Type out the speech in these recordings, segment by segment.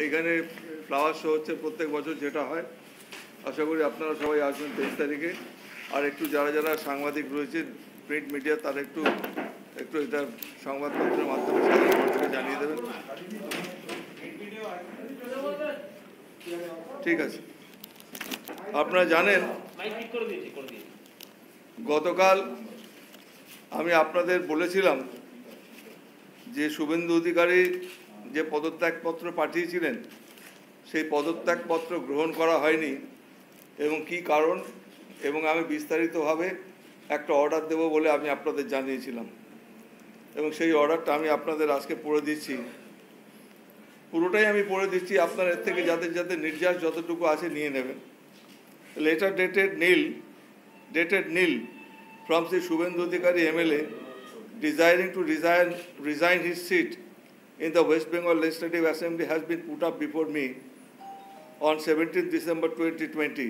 এইখানে flower show হচ্ছে প্রত্যেক বছর যেটা হয়। আশা করি আপনারা সবাই আসবেন 23 তারিখে। আর একটু যারা যারা সাংবাদিক রয়েছেন প্রিন্ট মিডিয়া তারা একটু এটা সংবাদপত্রের মাধ্যমে সাধারণ মানুষকে জানিয়ে দেবেন। ঠিক আছে। আপনারা জানেন গতকাল আমি আপনাদের বলেছিলাম যে শুভেন্দু অধিকারী যে পদত্যাগপত্র পাঠিয়েছিলেন সেই পদত্যাগপত্র গ্রহণ করা হয়নি এবং কি কারণ, এবং আমি বিস্তারিতভাবে একটা অর্ডার দেব বলে আমি আপনাদের জানিয়েছিলাম এবং সেই অর্ডারটা আমি আপনাদের আজকে পড়ে দিচ্ছি। পুরোটাই আমি পড়ে দিচ্ছি, আপনার এর থেকে যাদের নির্যাস যতটুকু আছে নিয়ে নেবেন। লেটার ডেটেড নীল from Sri Shubhendu Adhikari MLA desiring to resign his seat in the West Bengal Legislative Assembly has been put up before me on 17th December 2020.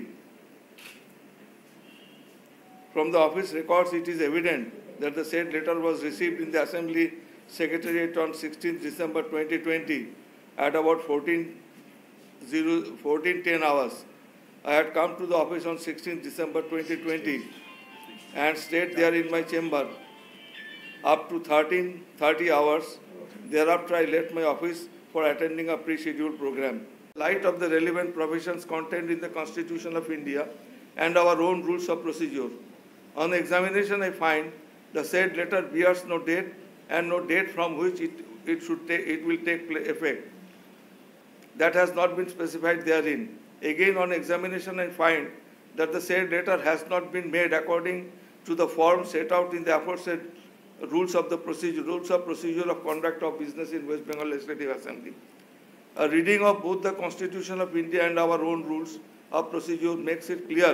From the office records, it is evident that the said letter was received in the Assembly Secretariat on 16th December 2020 at about 14:10 hours. I had come to the office on 16th December 2020 and stayed there in my chamber up to 13:30 hours. Thereafter, I left my office for attending a pre-scheduled program. In light of the relevant provisions contained in the Constitution of India and our own rules of procedure, on examination I find the said letter bears no date and no date from which it will take effect. That has not been specified therein. Again, on examination I find that the said letter has not been made according to the form set out in the aforesaid rules of procedure of conduct of business in West Bengal Legislative Assembly. A reading of both the Constitution of India and our own rules of procedure makes it clear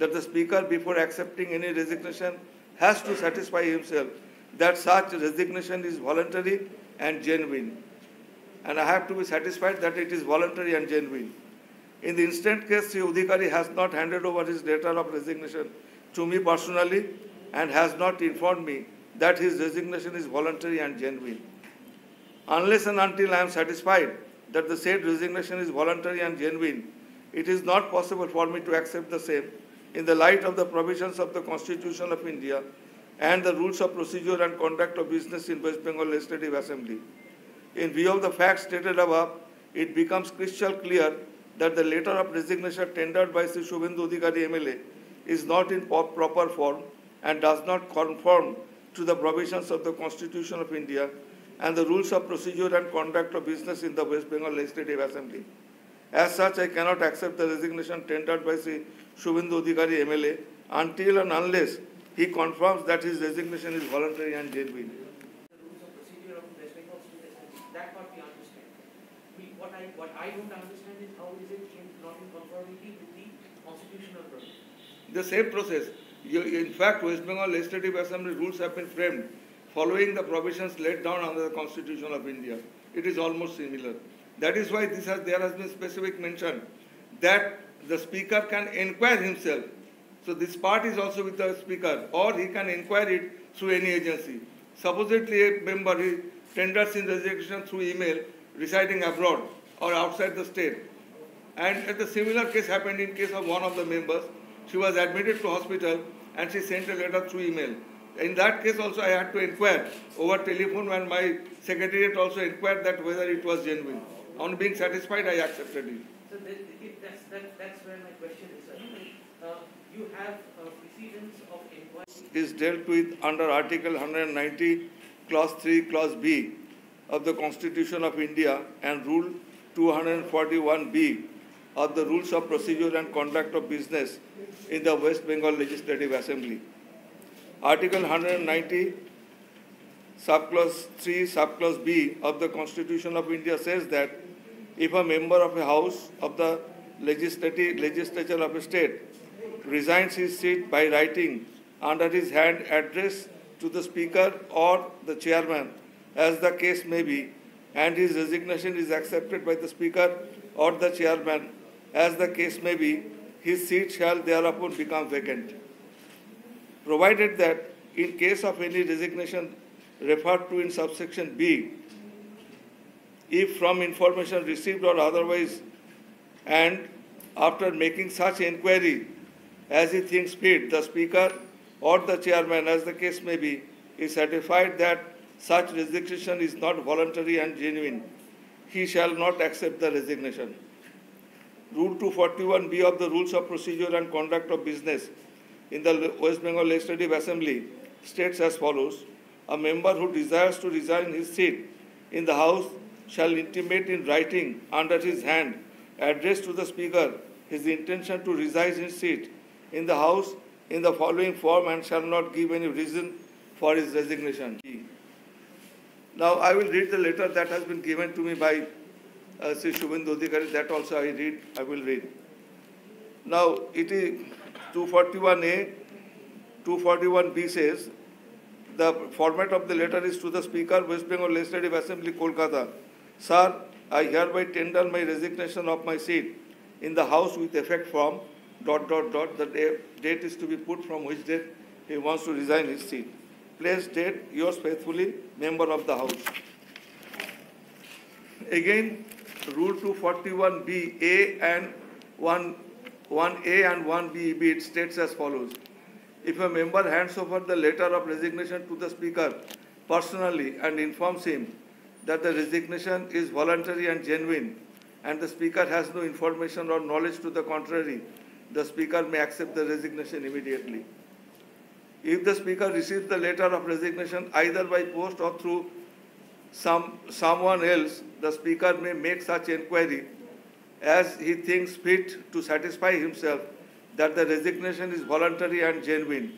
that the Speaker, before accepting any resignation, has to satisfy himself that such resignation is voluntary and genuine. And I have to be satisfied that it is voluntary and genuine. In the instant case, Sri Adhikari has not handed over his letter of resignation to me personally and has not informed me that his resignation is voluntary and genuine. Unless and until I am satisfied that the said resignation is voluntary and genuine, it is not possible for me to accept the same in the light of the provisions of the Constitution of India and the rules of procedure and conduct of business in West Bengal Legislative Assembly. In view of the facts stated above, it becomes crystal clear that the letter of resignation tendered by Sri Shubhendu Adhikari MLA is not in proper form and does not conform to the provisions of the Constitution of India and the rules of procedure and conduct of business in the West Bengal Legislative Assembly. As such, I cannot accept the resignation tendered by Sri Shubhendu Adhikari MLA until and unless he confirms that his resignation is voluntary and genuine. The rules of procedure of West Bengal State Assembly, that part we understand. What I don't understand is how is it not in conformity with the constitutional process? The same process. In fact, West Bengal Legislative Assembly rules have been framed following the provisions laid down under the Constitution of India. It is almost similar. That is why there has been specific mention that the Speaker can inquire himself. So this part is also with the Speaker, or he can inquire it through any agency. Supposedly a member tenders in resignation through email residing abroad or outside the state. And a similar case happened in case of one of the members. She was admitted to hospital and she sent a letter through email. In that case also I had to inquire over telephone, and my secretariat also inquired that whether it was genuine. On being satisfied, I accepted it. So that's where my question is, sir. You have precedence of inquiry. Is dealt with under Article 190, Clause 3, Clause B of the Constitution of India and Rule 241B of the Rules of Procedure and Conduct of Business in the West Bengal Legislative Assembly. Article 190, Subclause 3, Subclause B of the Constitution of India says that if a member of a house of the legislature of a state resigns his seat by writing under his hand address to the Speaker or the Chairman, as the case may be, and his resignation is accepted by the Speaker or the Chairman, as the case may be, his seat shall thereupon become vacant. Provided that in case of any resignation referred to in subsection B, if from information received or otherwise, and after making such inquiry as he thinks fit, the Speaker or the Chairman, as the case may be, is satisfied that such resignation is not voluntary and genuine, he shall not accept the resignation. Rule 241B of the Rules of Procedure and Conduct of Business in the West Bengal Legislative Assembly states as follows: a member who desires to resign his seat in the House shall intimate in writing under his hand, addressed to the Speaker, his intention to resign his seat in the House in the following form, and shall not give any reason for his resignation. Now I will read the letter that has been given to me by Sri Shubhendu Adhikari. That also I will read. Now it is 241A, 241B says, the format of the letter is: to the Speaker, West Bengal Legislative Assembly, Kolkata. Sir, I hereby tender my resignation of my seat in the House with effect from ... The date is to be put from which date he wants to resign his seat. Place date, yours faithfully, member of the House. Again, Rule 241B, A and 1A and 1B, it states as follows: if a member hands over the letter of resignation to the Speaker personally and informs him that the resignation is voluntary and genuine, and the Speaker has no information or knowledge to the contrary, the Speaker may accept the resignation immediately. If the Speaker receives the letter of resignation either by post or through someone else, the Speaker may make such inquiry as he thinks fit to satisfy himself that the resignation is voluntary and genuine.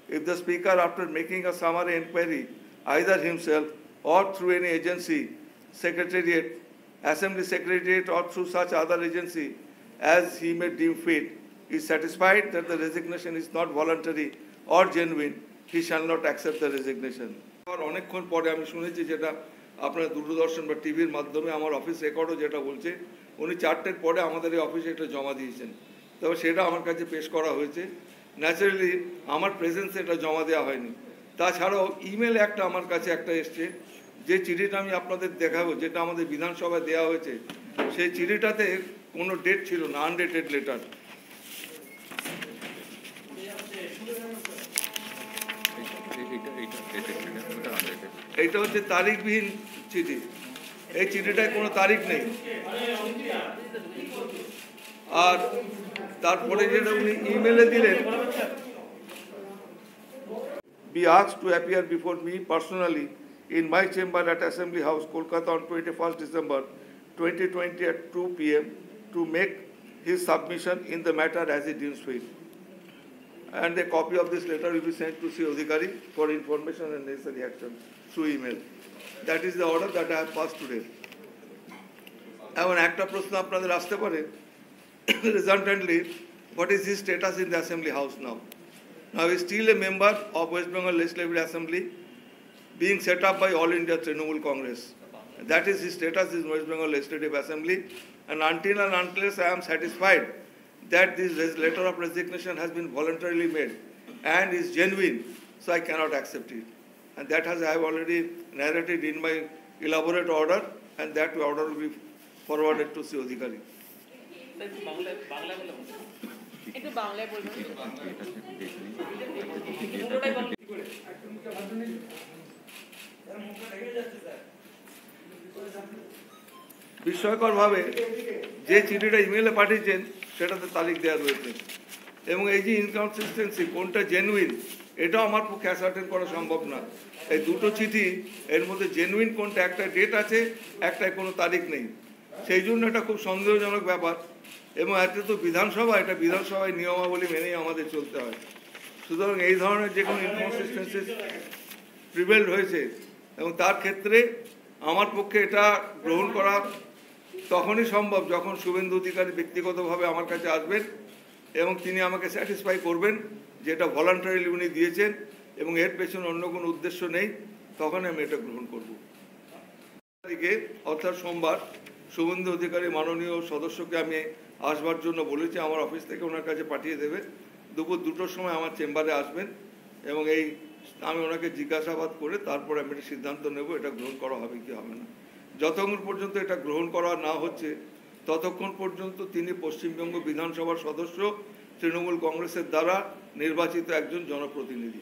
If the Speaker, after making a summary inquiry, either himself or through any agency, Secretariat, Assembly Secretariat, or through such other agency as he may deem fit, is satisfied that the resignation is not voluntary or genuine, he shall not accept the resignation. অনেকক্ষণ পরে আমি শুনেছি যেটা আপনার দূরদর্শন বা টিভির মাধ্যমে আমার অফিস রেকর্ডও যেটা বলছে উনি 4টের পরে আমাদের এই অফিসে এটা জমা দিয়েছেন, তবে সেটা আমার কাছে পেশ করা হয়েছে। ন্যাচারালি আমার প্রেজেন্সে এটা জমা দেওয়া হয়নি। তাছাড়াও ইমেল একটা আমার কাছে একটা এসছে, যে চিঠিটা আমি আপনাদের দেখাবো, যেটা আমাদের বিধানসভায় দেওয়া হয়েছে, সেই চিঠিটাতে কোনো ডেট ছিল না, আনডেটেড লেটার। এইটা হচ্ছে তারিখবিহীন চিঠি, এই চিঠিটায় কোনো তারিখ নেই। আর তারপরে যেটা উনি ইমেলে দিলেন, be asked to appear before me personally in my chamber at Assembly House, Kolkata on 21st December 2020 at 2 p.m. to make his submission in the matter as he deems fit. And a copy of this letter will be sent to Sri Adhikari for information and necessary action through email. That is the order that I have passed today. এখন একটা প্রশ্ন আপনাদের আসতে পারে, resultantly, what is his status in the Assembly House now? Now he is still a member of West Bengal Legislative Assembly, being set up by All India Trinamool Congress. That is his status in West Bengal Legislative Assembly, and until and unless I am satisfied that this letter of resignation has been voluntarily made and is genuine, so I cannot accept it. And that has I have already narrated in my elaborate order, and that order will be forwarded to Sri Adhikari. বিস্ময়করভাবে যে চিঠিটা ইমেলে পাঠিয়েছেন সেটাতে তারিখ দেওয়া রয়েছে, এবং এই যে ইনকনসিস্টেন্সি, কোনটা জেনুইন, এটাও আমার পক্ষে অ্যাসার্টেন করা সম্ভব না। এই দুটো চিঠি, এর মধ্যে জেনুইন কোনটা, একটা ডেট আছে, একটায় কোনো তারিখ নেই, সেই জন্য এটা খুব সন্দেহজনক ব্যাপার। এবং এতে তো বিধানসভা, এটা বিধানসভায় নিয়মাবলী মেনেই আমাদের চলতে হয়। সুতরাং এই ধরনের যে কোনো ইনকনসিস্টেন্সিস প্রিভেলড হয়েছে, এবং তার ক্ষেত্রে আমার পক্ষে এটা গ্রহণ করা তখনই সম্ভব যখন শুভেন্দু অধিকারী ব্যক্তিগতভাবে আমার কাছে আসবেন এবং তিনি আমাকে স্যাটিসফাই করবেন যে এটা ভলান্টারিলি উনি দিয়েছেন এবং এর পেছনে অন্য কোনো উদ্দেশ্য নেই, তখন আমি এটা গ্রহণ করব। তারিখে অর্থাৎ সোমবার শুভেন্দু অধিকারী মাননীয় সদস্যকে আমি আসবার জন্য বলেছি, আমার অফিস থেকে ওনার কাছে পাঠিয়ে দেবে। দুপুর 2টোর সময় আমার চেম্বারে আসবেন এবং আমি ওনাকে জিজ্ঞাসাবাদ করে তারপরে আমি একটা সিদ্ধান্ত নেব এটা গ্রহণ করা হবে কি হবে না। যতক্ষণ পর্যন্ত এটা গ্রহণ করা না হচ্ছে ততক্ষণ পর্যন্ত তিনি পশ্চিমবঙ্গ বিধানসভার সদস্য, তৃণমূল কংগ্রেসের দ্বারা নির্বাচিত একজন জনপ্রতিনিধি।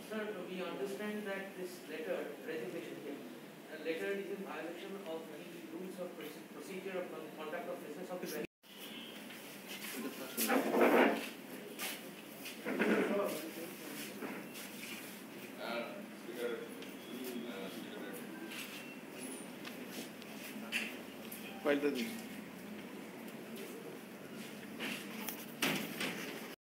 Sir, we understand that this letter, resignation letter is in violation of the rules of procedure of conduct of business of the ফাইলটা দিন।